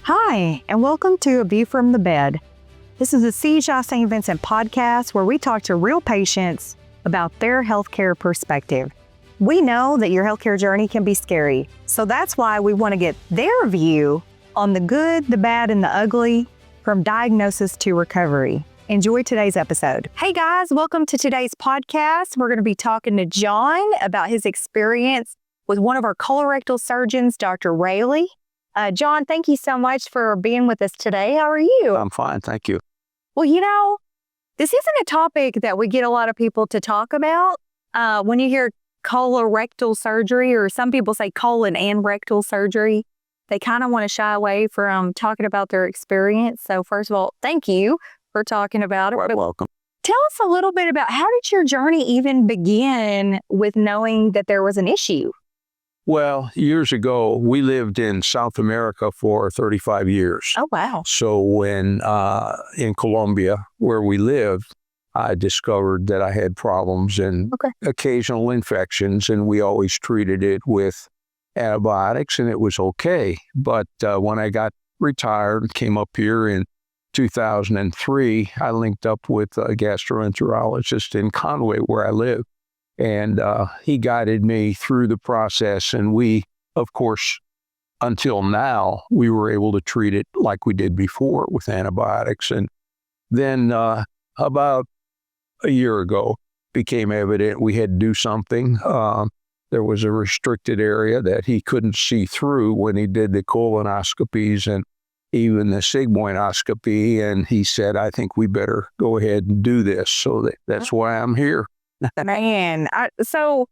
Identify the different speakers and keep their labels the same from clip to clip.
Speaker 1: Hi, and welcome to A View from the Bed. This is a CHI St. Vincent podcast where we talk to real patients about their healthcare perspective. We know that your healthcare journey can be scary, so that's why we want to get their view on the good, the bad, and the ugly from diagnosis to recovery. Enjoy today's episode. Hey guys, welcome to today's podcast. We're going to be talking to John about his experience with one of our colorectal surgeons, Dr. Raley. John, thank you so much for being with us today. How are you?
Speaker 2: I'm fine, thank you.
Speaker 1: Well, this isn't a topic that we get a lot of people to talk about. When you hear colorectal surgery, or some people say colon and rectal surgery, they kind of want to shy away from talking about their experience. So first of all, thank you for talking about it.
Speaker 2: Quite welcome.
Speaker 1: Tell us a little bit about, how did your journey even begin with knowing that there was an issue?
Speaker 2: Well, years ago, we lived in South America for 35 years.
Speaker 1: Oh, wow.
Speaker 2: So when in Colombia, where we lived, I discovered that I had problems and occasional infections, and we always treated it with antibiotics, and it was okay. But when I got retired and came up here in 2003, I linked up with a gastroenterologist in Conway, where I live. And he guided me through the process. And we, of course, until now, we were able to treat it like we did before with antibiotics. And then about a year ago, became evident we had to do something. There was a restricted area that he couldn't see through when he did the colonoscopies and even the sigmoidoscopy. And he said, I think we better go ahead and do this. So that's why I'm here.
Speaker 1: Man, so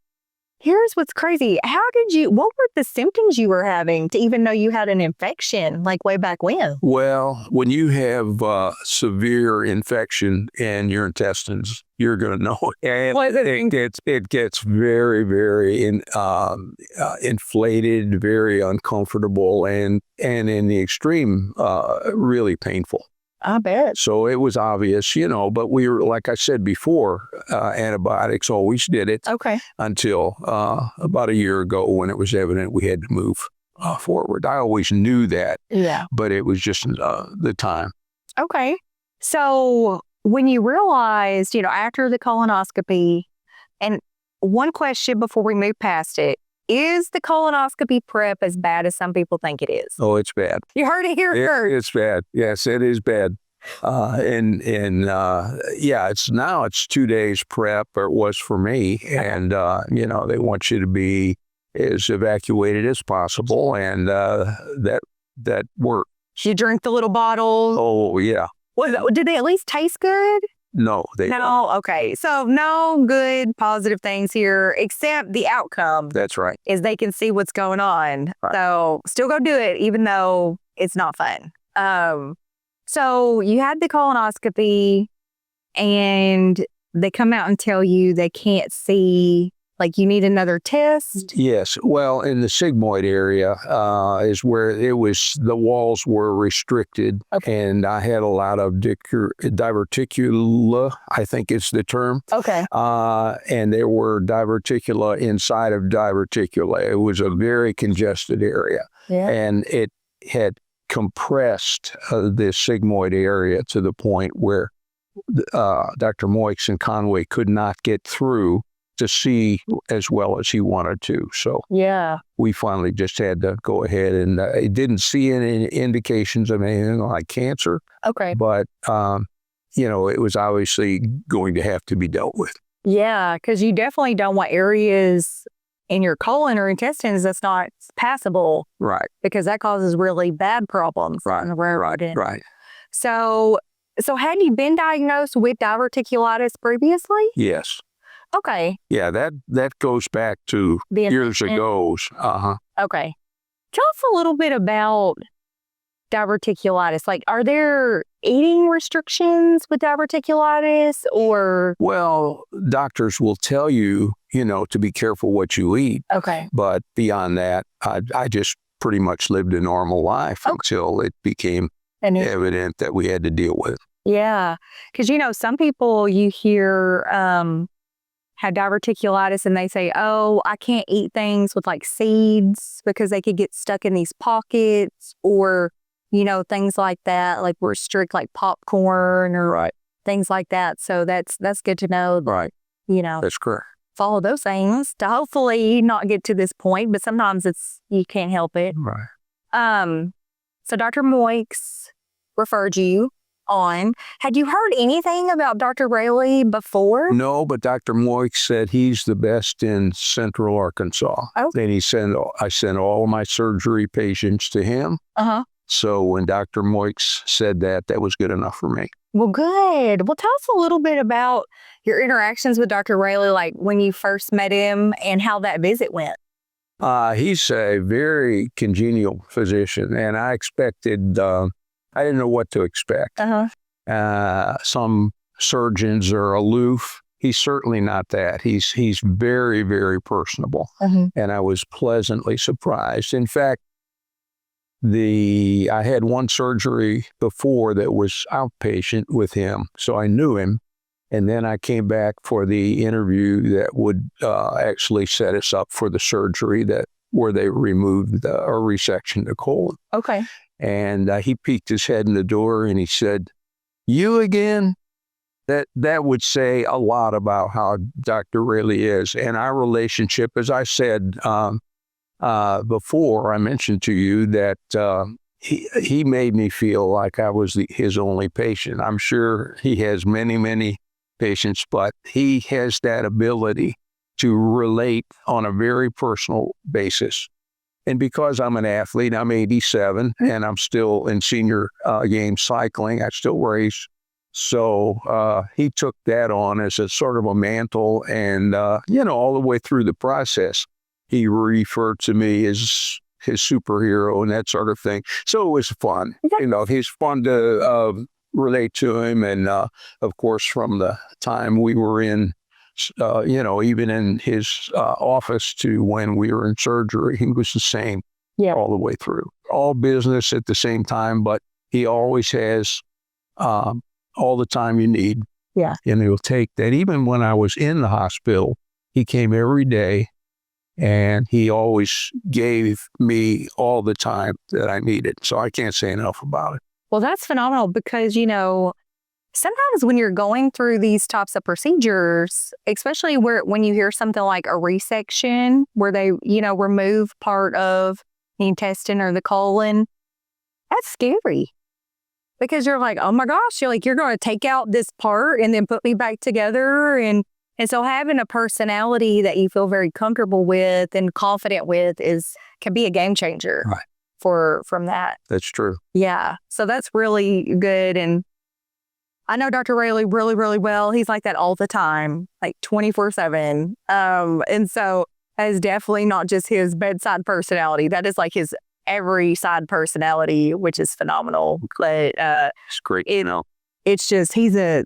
Speaker 1: here's what's crazy. What were the symptoms you were having to even know you had an infection, like way back when?
Speaker 2: Well, when you have severe infection in your intestines, you're going to know it. It gets very, very inflated, very uncomfortable, and in the extreme, really painful.
Speaker 1: I bet.
Speaker 2: So it was obvious, but we were, like I said before, antibiotics always did it.
Speaker 1: Okay.
Speaker 2: Until about a year ago when it was evident we had to move forward. I always knew that.
Speaker 1: Yeah.
Speaker 2: But it was just the time.
Speaker 1: Okay. So when you realized, after the colonoscopy, and one question before we move past it, is the colonoscopy prep as bad as some people think it is?
Speaker 2: Oh, it's bad.
Speaker 1: You heard it here first.
Speaker 2: It's bad. Yes, it is bad. It's 2 days prep, or it was for me. And, they want you to be as evacuated as possible. And that worked.
Speaker 1: You drink the little bottles?
Speaker 2: Oh, yeah.
Speaker 1: Did they at least taste good?
Speaker 2: No, they don't.
Speaker 1: Okay. So no good positive things here, except the outcome.
Speaker 2: That's right.
Speaker 1: Is they can see what's going on. Right. So still go do it, even though it's not fun. So you had the colonoscopy, and they come out and tell you they can't see, like you need another test?
Speaker 2: Yes. Well, in the sigmoid area is where the walls were restricted. Okay. And I had a lot of diverticula, I think it's the term.
Speaker 1: Okay.
Speaker 2: And there were diverticula inside of diverticula. It was a very congested area. Yeah. And it had compressed the sigmoid area to the point where Dr. Moix in Conway could not get through to see as well as he wanted to. So yeah, we finally just had to go ahead, and it didn't see any indications of anything like cancer. Okay. But, it was obviously going to have to be dealt with.
Speaker 1: Yeah, because you definitely don't want areas in your colon or intestines that's not passable.
Speaker 2: Right.
Speaker 1: Because that causes really bad problems.
Speaker 2: Right. Right.
Speaker 1: So had you been diagnosed with diverticulitis previously?
Speaker 2: Yes.
Speaker 1: Okay.
Speaker 2: Yeah, that goes back to years ago.
Speaker 1: Okay. Tell us a little bit about diverticulitis. Like, are there eating restrictions with diverticulitis, or?
Speaker 2: Well, doctors will tell you, to be careful what you eat.
Speaker 1: Okay.
Speaker 2: But beyond that, I just pretty much lived a normal life until it became evident that we had to deal with.
Speaker 1: Yeah. Because, some people you hear have diverticulitis and they say, oh, I can't eat things with like seeds because they could get stuck in these pockets, or, things like that, like restrict like popcorn or things like that. So that's good to know.
Speaker 2: Right. That's correct.
Speaker 1: Follow those things to hopefully not get to this point, but sometimes you can't help it.
Speaker 2: Right.
Speaker 1: So Dr. Moix referred you on. Had you heard anything about Dr. Raley before?
Speaker 2: No, but Dr. Moix said he's the best in Central Arkansas.
Speaker 1: Oh.
Speaker 2: Then I sent all my surgery patients to him. So when Dr. Moix said that was good enough for me.
Speaker 1: Well, good. Well, tell us a little bit about your interactions with Dr. Raley, like when you first met him and how that visit went.
Speaker 2: He's a very congenial physician, and I expected, I didn't know what to expect. Some surgeons are aloof. He's certainly not that. He's very, very personable, and I was pleasantly surprised. In fact, I had one surgery before that was outpatient with him, so I knew him. And then I came back for the interview that would actually set us up for the surgery where they removed or resectioned the colon.
Speaker 1: Okay.
Speaker 2: And he peeked his head in the door and he said, "You again?" That would say a lot about how Dr. Raley is. And our relationship, as I said before, I mentioned to you that he made me feel like I was his only patient. I'm sure he has many, many patients, but he has that ability to relate on a very personal basis. And because I'm an athlete, I'm 87 and I'm still in senior games cycling. I still race. So he took that on as a sort of a mantle, and all the way through the process, he referred to me as his superhero and that sort of thing. So it was fun. He's fun to relate to him. And of course, from the time we were in, even in his office to when we were in surgery, he was the same all the way through. All business at the same time, but he always has all the time you need.
Speaker 1: Yeah.
Speaker 2: And he'll take that. Even when I was in the hospital, he came every day and he always gave me all the time that I needed. So I can't say enough about it.
Speaker 1: Well, that's phenomenal because, sometimes when you're going through these types of procedures, especially when you hear something like a resection where they, remove part of the intestine or the colon, that's scary. Because you're like, oh my gosh, you're going to take out this part and then put me back together. And so having a personality that you feel very comfortable with and confident with can be a game changer.
Speaker 2: Right.
Speaker 1: From that.
Speaker 2: That's true.
Speaker 1: Yeah. So that's really good. And I know Dr. Raley really, really well. He's like that all the time, like 24/7. And so that is definitely not just his bedside personality. That is like his every side personality, which is phenomenal. But
Speaker 2: it's great.
Speaker 1: It's just he's a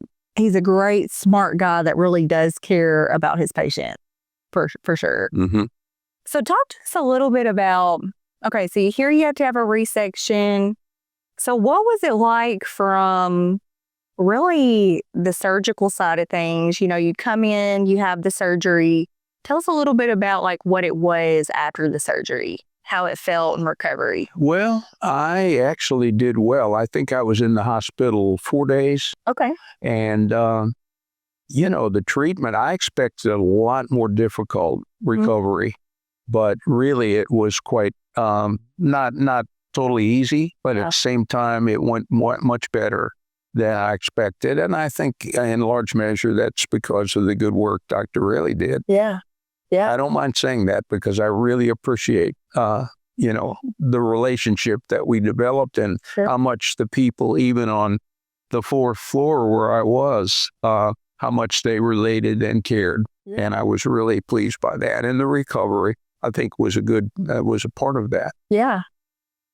Speaker 1: great, smart guy that really does care about his patient for sure. So talk to us a little bit about. Okay, so here you have to have a resection. So what was it like from really the surgical side of things? You come in, you have the surgery. Tell us a little bit about like what it was after the surgery, how it felt in recovery.
Speaker 2: Well, I actually did well. I think I was in the hospital 4 days.
Speaker 1: Okay.
Speaker 2: And, the treatment, I expected a lot more difficult recovery. But really, it was quite not totally easy, but at the same time, it went much better than I expected. And I think in large measure, that's because of the good work Dr. Raley did.
Speaker 1: Yeah.
Speaker 2: I don't mind saying that because I really appreciate, the relationship that we developed and how much the people, even on the 4th floor where I was, how much they related and cared. Yeah. And I was really pleased by that. And the recovery, I think, was a part of that.
Speaker 1: Yeah.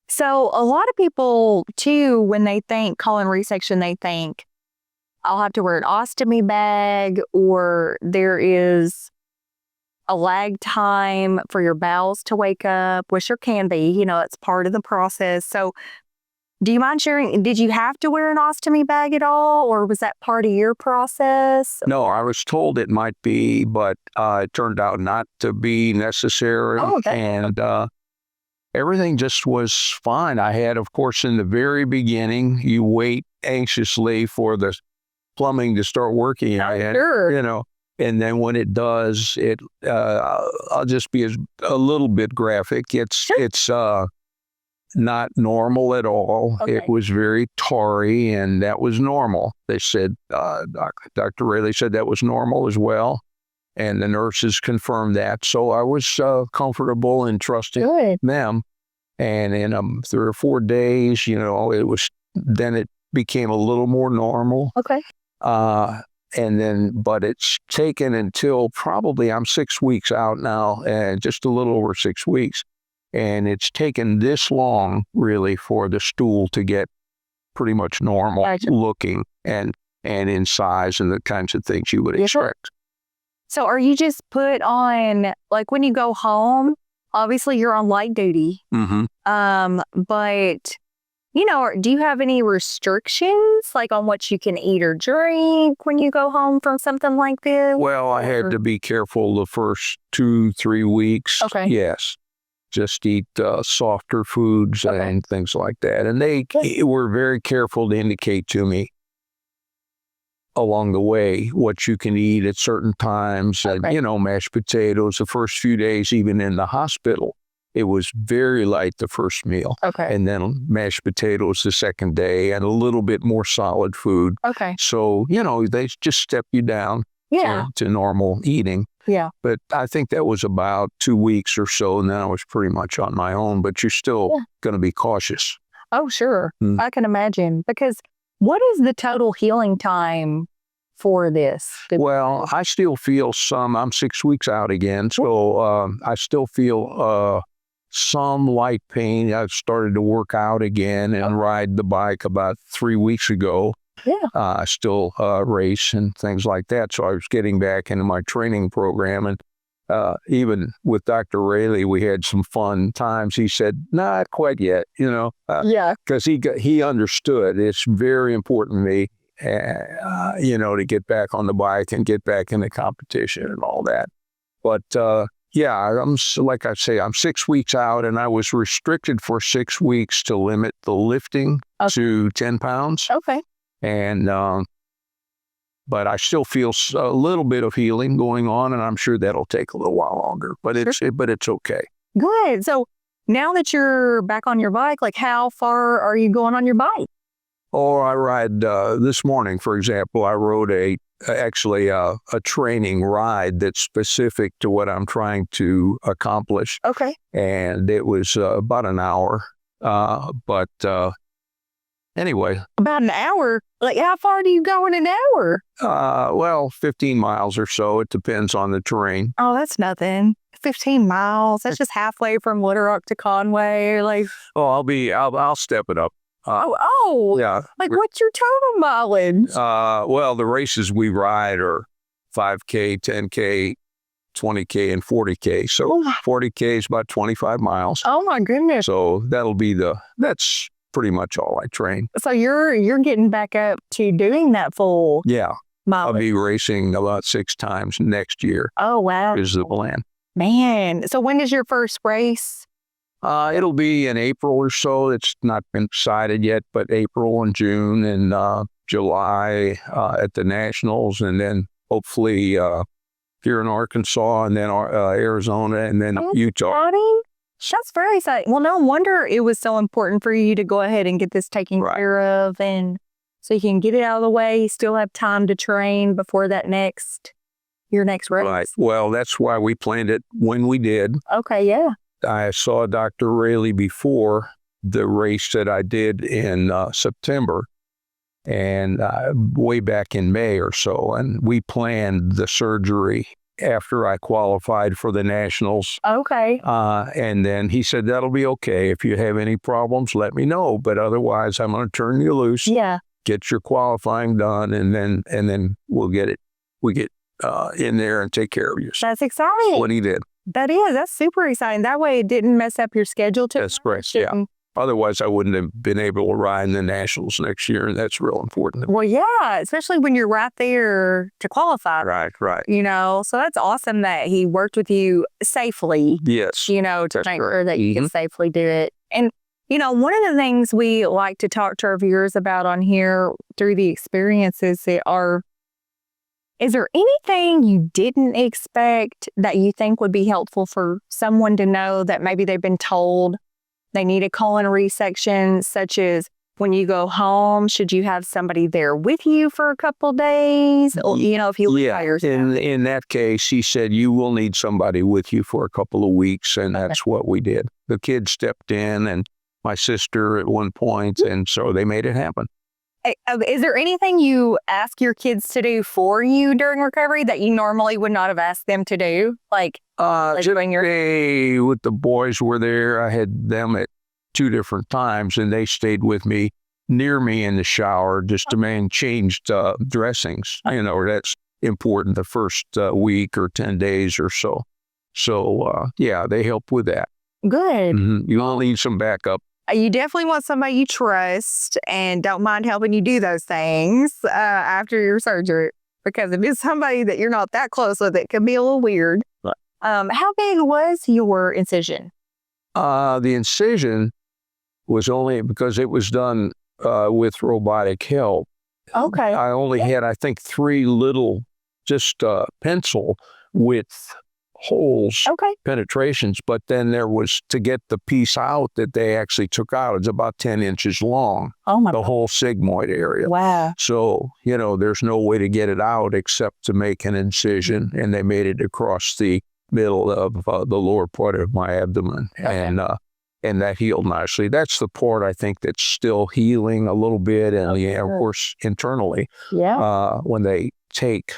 Speaker 1: So a lot of people, too, when they think colon resection, they think, I'll have to wear an ostomy bag, or there is a lag time for your bowels to wake up, which there can be. It's part of the process. So do you mind sharing, did you have to wear an ostomy bag at all, or was that part of your process?
Speaker 2: No, I was told it might be, but it turned out not to be necessary.
Speaker 1: Oh, okay.
Speaker 2: And everything just was fine. I had, of course, in the very beginning, you wait anxiously for the plumbing to start working.
Speaker 1: Sure.
Speaker 2: And then when it does, I'll just be a little bit graphic. It's not normal at all.
Speaker 1: Okay.
Speaker 2: It was very tarry, and that was normal. They said, Dr. Raley said that was normal as well. And the nurses confirmed that. So I was comfortable and trusting them. And in 3 or 4 days, then it became a little more normal.
Speaker 1: Okay.
Speaker 2: But it's taken until probably I'm 6 weeks out now, and just a little over 6 weeks. And it's taken this long, really, for the stool to get pretty much normal looking and in size and the kinds of things you would expect.
Speaker 1: So are you just put on, like when you go home, obviously you're on light duty.
Speaker 2: Mm-hmm.
Speaker 1: But, do you have any restrictions like on what you can eat or drink when you go home from something like this?
Speaker 2: Well, I had to be careful the first 2-3 weeks.
Speaker 1: Okay.
Speaker 2: Yes. Just eat softer foods and things like that. And they were very careful to indicate to me along the way what you can eat at certain times.
Speaker 1: Okay.
Speaker 2: Mashed potatoes the first few days, even in the hospital. It was very light the first meal.
Speaker 1: Okay.
Speaker 2: And then mashed potatoes the second day and a little bit more solid food.
Speaker 1: Okay.
Speaker 2: So, they just step you down to normal eating.
Speaker 1: Yeah.
Speaker 2: But I think that was about 2 weeks or so, and then I was pretty much on my own. But you're still going to be cautious.
Speaker 1: Oh, sure. I can imagine. Because what is the total healing time for this?
Speaker 2: Well, I still feel I'm 6 weeks out again, so I still feel some light pain. I've started to work out again and ride the bike about 3 weeks ago.
Speaker 1: Yeah.
Speaker 2: I still race and things like that. So I was getting back into my training program. And even with Dr. Raley, we had some fun times. He said, not quite yet, because he understood. It's very important to me, to get back on the bike and get back in the competition and all that. But like I say, I'm 6 weeks out, and I was restricted for 6 weeks to limit the lifting to 10 pounds.
Speaker 1: Okay.
Speaker 2: And, but I still feel a little bit of healing going on, and I'm sure that'll take a little while longer, but it's okay.
Speaker 1: Good. So now that you're back on your bike, like how far are you going on your bike?
Speaker 2: Oh, I ride, this morning, for example, I rode a training ride that's specific to what I'm trying to accomplish.
Speaker 1: Okay.
Speaker 2: And it was about an hour, anyway.
Speaker 1: About an hour? Like, how far do you go in an hour?
Speaker 2: 15 miles or so. It depends on the terrain.
Speaker 1: Oh, that's nothing. 15 miles. That's just halfway from Little Rock to Conway.
Speaker 2: Oh, I'll step it up.
Speaker 1: Yeah. Like, what's your total mileage?
Speaker 2: The races we ride are 5K, 10K, 20K, and 40K. So 40K is about 25 miles.
Speaker 1: Oh, my goodness.
Speaker 2: So that's pretty much all I train.
Speaker 1: So you're getting back up to doing that full mileage.
Speaker 2: I'll be racing about 6 times next year.
Speaker 1: Oh, wow.
Speaker 2: Is the plan.
Speaker 1: Man. So when is your first race?
Speaker 2: It'll be in April or so. It's not been decided yet, but April and June and July at the Nationals, and then hopefully here in Arkansas, and then Arizona, and then Utah.
Speaker 1: That's very exciting. Well, no wonder it was so important for you to go ahead and get this taken care of, and so you can get it out of the way. You still have time to train before your next race.
Speaker 2: Right. Well, that's why we planned it when we did.
Speaker 1: Okay, yeah.
Speaker 2: I saw Dr. Raley before the race that I did in September, and way back in May or so, and we planned the surgery after I qualified for the Nationals.
Speaker 1: Okay.
Speaker 2: And then he said, that'll be okay. If you have any problems, let me know. But otherwise, I'm going to turn you loose.
Speaker 1: Yeah.
Speaker 2: Get your qualifying done, and then we'll get it. We get in there and take care of you.
Speaker 1: That's exciting.
Speaker 2: What he did.
Speaker 1: That's super exciting. That way it didn't mess up your schedule too much.
Speaker 2: That's correct, yeah. Otherwise, I wouldn't have been able to ride in the Nationals next year, and that's real important.
Speaker 1: Well, yeah, especially when you're right there to qualify.
Speaker 2: Right.
Speaker 1: So that's awesome that he worked with you safely.
Speaker 2: Yes.
Speaker 1: To make sure that you can safely do it. And, one of the things we like to talk to our viewers about on here through the experiences that are, is there anything you didn't expect that you think would be helpful for someone to know that maybe they've been told they need a colon resection, such as when you go home, should you have somebody there with you for a couple days? Or, if you live by yourself.
Speaker 2: In that case, he said, you will need somebody with you for a couple of weeks, and that's what we did. The kids stepped in, and my sister at one point, and so they made it happen.
Speaker 1: Is there anything you ask your kids to do for you during recovery that you normally would not have asked them to do? With
Speaker 2: the boys were there, I had them at 2 different times, and they stayed with me, near me in the shower, just to changed dressings. That's important the first week or 10 days or so. So, they help with that.
Speaker 1: Good.
Speaker 2: Mm-hmm. You all need some backup.
Speaker 1: You definitely want somebody you trust and don't mind helping you do those things after your surgery. Because if it's somebody that you're not that close with, it can be a little weird. How big was your incision?
Speaker 2: The incision was only because it was done with robotic help.
Speaker 1: Okay.
Speaker 2: I only had, I think, 3 little, just pencil width holes, penetrations, but then there was, to get the piece out that they actually took out, it's about 10 inches long.
Speaker 1: Oh my God.
Speaker 2: The whole sigmoid area.
Speaker 1: Wow.
Speaker 2: So, there's no way to get it out except to make an incision, and they made it across the middle of the lower part of my abdomen, and that healed nicely. That's the part I think that's still healing a little bit, and of course internally, when they take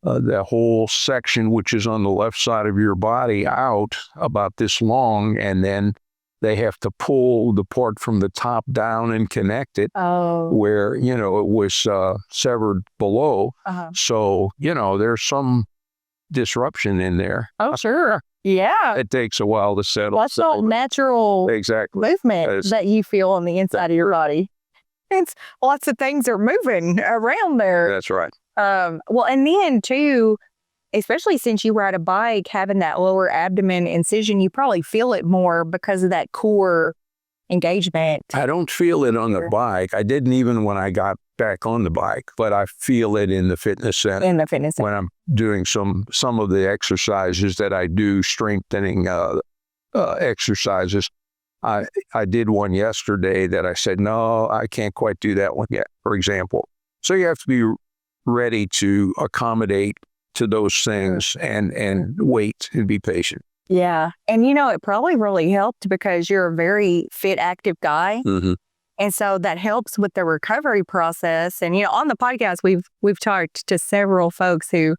Speaker 2: the whole section, which is on the left side of your body, out about this long, and then they have to pull the part from the top down and connect it where, it was severed below. So, there's some disruption in there.
Speaker 1: Oh, sure. Yeah.
Speaker 2: It takes a while to settle.
Speaker 1: That's all natural movement that you feel on the inside of your body. It's lots of things are moving around there.
Speaker 2: That's right.
Speaker 1: And then too, especially since you ride a bike, having that lower abdomen incision, you probably feel it more because of that core engagement.
Speaker 2: I don't feel it on the bike. I didn't even when I got back on the bike, but I feel it in the fitness center. When I'm doing some of the exercises that I do, strengthening exercises. I did one yesterday that I said, no, I can't quite do that one yet, for example. So you have to be ready to accommodate to those things and wait and be patient.
Speaker 1: Yeah. And it probably really helped because you're a very fit, active guy.
Speaker 2: Mm-hmm.
Speaker 1: And so that helps with the recovery process. And, on the podcast, we've talked to several folks who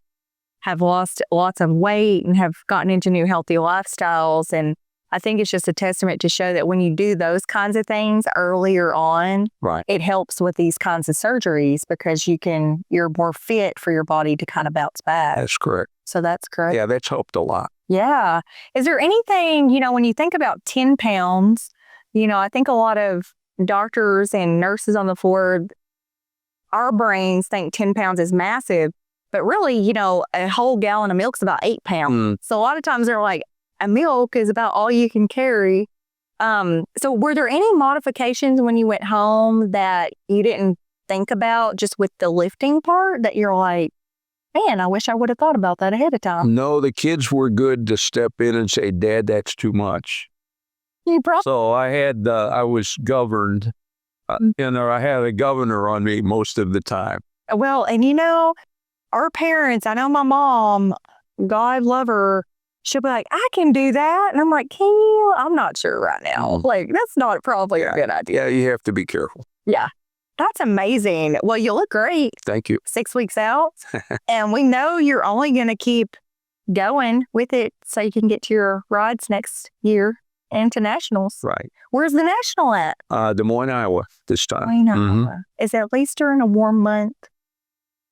Speaker 1: have lost lots of weight and have gotten into new healthy lifestyles. And I think it's just a testament to show that when you do those kinds of things earlier on, it helps with these kinds of surgeries because you're more fit for your body to kind of bounce back.
Speaker 2: That's correct.
Speaker 1: So that's correct.
Speaker 2: Yeah, that's helped a lot.
Speaker 1: Yeah. Is there anything, when you think about 10 pounds, I think a lot of doctors and nurses on the floor, our brains think 10 pounds is massive, but really, a whole gallon of milk is about 8 pounds. So a lot of times they're like, a milk is about all you can carry. So were there any modifications when you went home that you didn't think about just with the lifting part that you're like, man, I wish I would have thought about that ahead of time?
Speaker 2: No, the kids were good to step in and say, Dad, that's too much. So I was governed. I had a governor on me most of the time.
Speaker 1: Well, and our parents, I know my mom, God love her, she'll be like, I can do that. And I'm like, can you? I'm not sure right now. That's not probably a good idea.
Speaker 2: Yeah, you have to be careful.
Speaker 1: Yeah. That's amazing. Well, you look great.
Speaker 2: Thank you.
Speaker 1: 6 weeks out. And we know you're only going to keep going with it so you can get to your rides next year and to nationals.
Speaker 2: Right.
Speaker 1: Where's the national at?
Speaker 2: Des Moines, Iowa this time.
Speaker 1: Des Moines, Iowa. Is it at least during a warm month?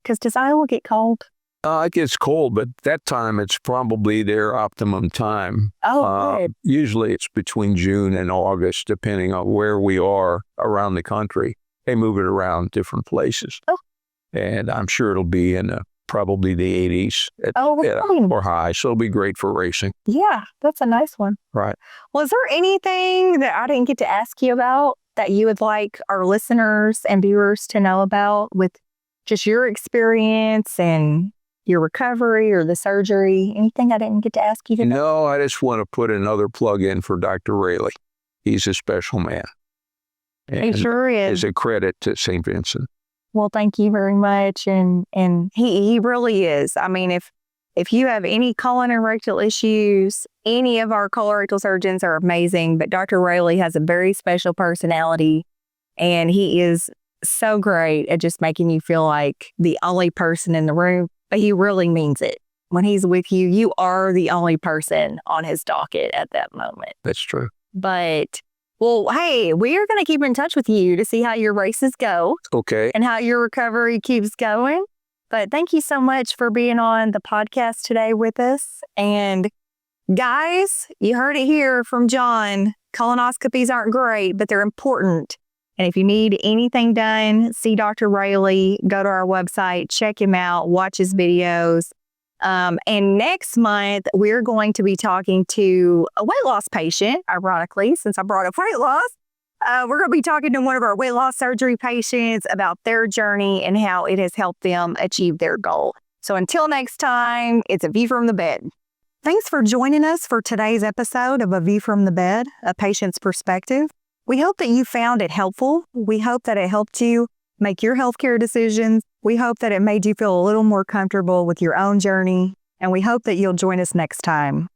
Speaker 1: Because does Iowa get cold?
Speaker 2: It gets cold, but that time it's probably their optimum time.
Speaker 1: Oh, good.
Speaker 2: Usually it's between June and August, depending on where we are around the country. They move it around different places.
Speaker 1: Oh.
Speaker 2: And I'm sure it'll be in probably the 80s or high, so it'll be great for racing.
Speaker 1: Yeah, that's a nice one.
Speaker 2: Right.
Speaker 1: Well, is there anything that I didn't get to ask you about that you would like our listeners and viewers to know about with just your experience and your recovery or the surgery? Anything I didn't get to ask you today?
Speaker 2: No, I just want to put another plug in for Dr. Raley. He's a special man.
Speaker 1: He sure is.
Speaker 2: It's a credit to St. Vincent.
Speaker 1: Well, thank you very much. And he really is. I mean, if you have any colon and rectal issues, any of our colorectal surgeons are amazing, but Dr. Raley has a very special personality, and he is so great at just making you feel like the only person in the room, but he really means it. When he's with you, you are the only person on his docket at that moment.
Speaker 2: That's true.
Speaker 1: But, well, hey, we are going to keep in touch with you to see how your races go.
Speaker 2: Okay.
Speaker 1: And how your recovery keeps going. But thank you so much for being on the podcast today with us. And guys, you heard it here from John. Colonoscopies aren't great, but they're important. And if you need anything done, see Dr. Raley, go to our website, check him out, watch his videos. And next month, we're going to be talking to a weight loss patient, ironically, since I brought up weight loss. We're going to be talking to one of our weight loss surgery patients about their journey and how it has helped them achieve their goal. So until next time, it's A View from the Bed. Thanks for joining us for today's episode of A View from the Bed, A Patient's Perspective. We hope that you found it helpful. We hope that it helped you make your healthcare decisions. We hope that it made you feel a little more comfortable with your own journey. And we hope that you'll join us next time.